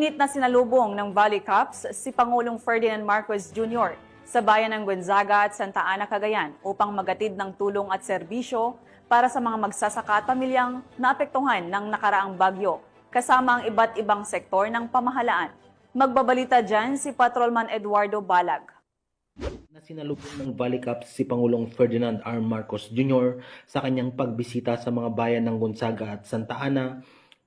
Mainit na sinalubong ng Valley Cups si Pangulong Ferdinand Marcos Jr. sa bayan ng Gonzaga at Santa Ana, Cagayan upang magatid ng tulong at serbisyo para sa mga magsasaka at pamilyang naapektuhan ng nakaraang bagyo, kasama ang iba't ibang sektor ng pamahalaan. Magbabalita dyan si Patrolman Eduardo Balag. Na sinalubong ng Valley Cups si Pangulong Ferdinand R. Marcos Jr. sa kanyang pagbisita sa mga bayan ng Gonzaga at Santa Ana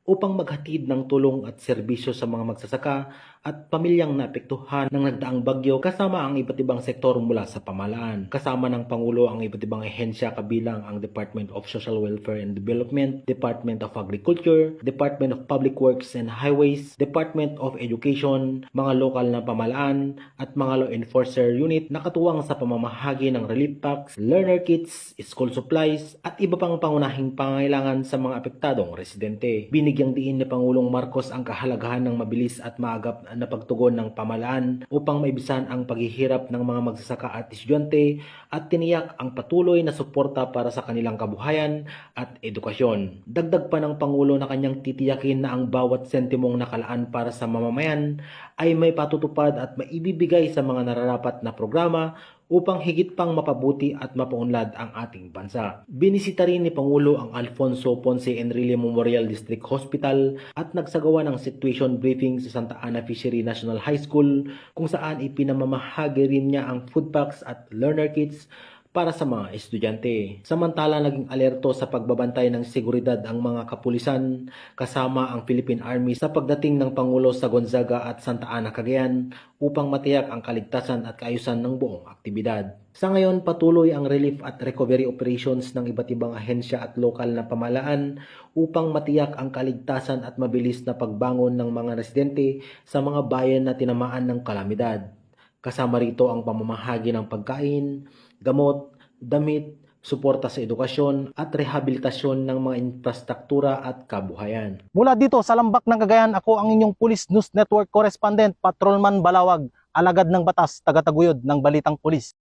upang maghatid ng tulong at serbisyo sa mga magsasaka at pamilyang naapektuhan ng nagdaang bagyo kasama ang iba't ibang sektor mula sa pamahalaan. Kasama ng Pangulo ang iba't ibang ehensya kabilang ang Department of Social Welfare and Development, Department of Agriculture, Department of Public Works and Highways, Department of Education, mga lokal na pamahalaan at mga law enforcer unit na katuwang sa pamamahagi ng relief packs, learner kits, school supplies at iba pang pangunahing pangangailangan sa mga apektadong residente. Binigyang diin ni Pangulong Marcos ang kahalagahan ng mabilis at maagap na pagtugon ng pamahalaan upang maibisan ang paghihirap ng mga magsasaka at estudyante at tiniyak ang patuloy na suporta para sa kanilang kabuhayan at edukasyon. Dagdag pa ng Pangulo na kanyang titiyakin na ang bawat sentimong nakalaan para sa mamamayan ay may patutupad at maibibigay sa mga nararapat na programa upang higit pang mapabuti at mapaunlad ang ating bansa. Binisita rin ni Pangulo ang Alfonso Ponce Enrile Memorial District Hospital at nagsagawa ng situation briefing sa Santa Ana Fishery National High School kung saan ipinamamahagi rin niya ang food packs at learner kits para sa mga estudyante. Samantala, naging alerto sa pagbabantay ng seguridad ang mga kapulisan kasama ang Philippine Army sa pagdating ng Pangulo sa Gonzaga at Santa Ana, Cagayan upang matiyak ang kaligtasan at kaayusan ng buong aktibidad. Sa ngayon, patuloy ang relief at recovery operations ng iba't ibang ahensya at lokal na pamahalaan upang matiyak ang kaligtasan at mabilis na pagbangon ng mga residente sa mga bayan na tinamaan ng kalamidad. Kasama rito ang pamamahagi ng pagkain, gamot, damit, suporta sa edukasyon at rehabilitasyon ng mga infrastruktura at kabuhayan. Mula dito sa Lambak ng Cagayan, ako ang inyong Police News Network Correspondent, Patrolman Balawag, alagad ng batas, taga-taguyod ng Balitang Pulis.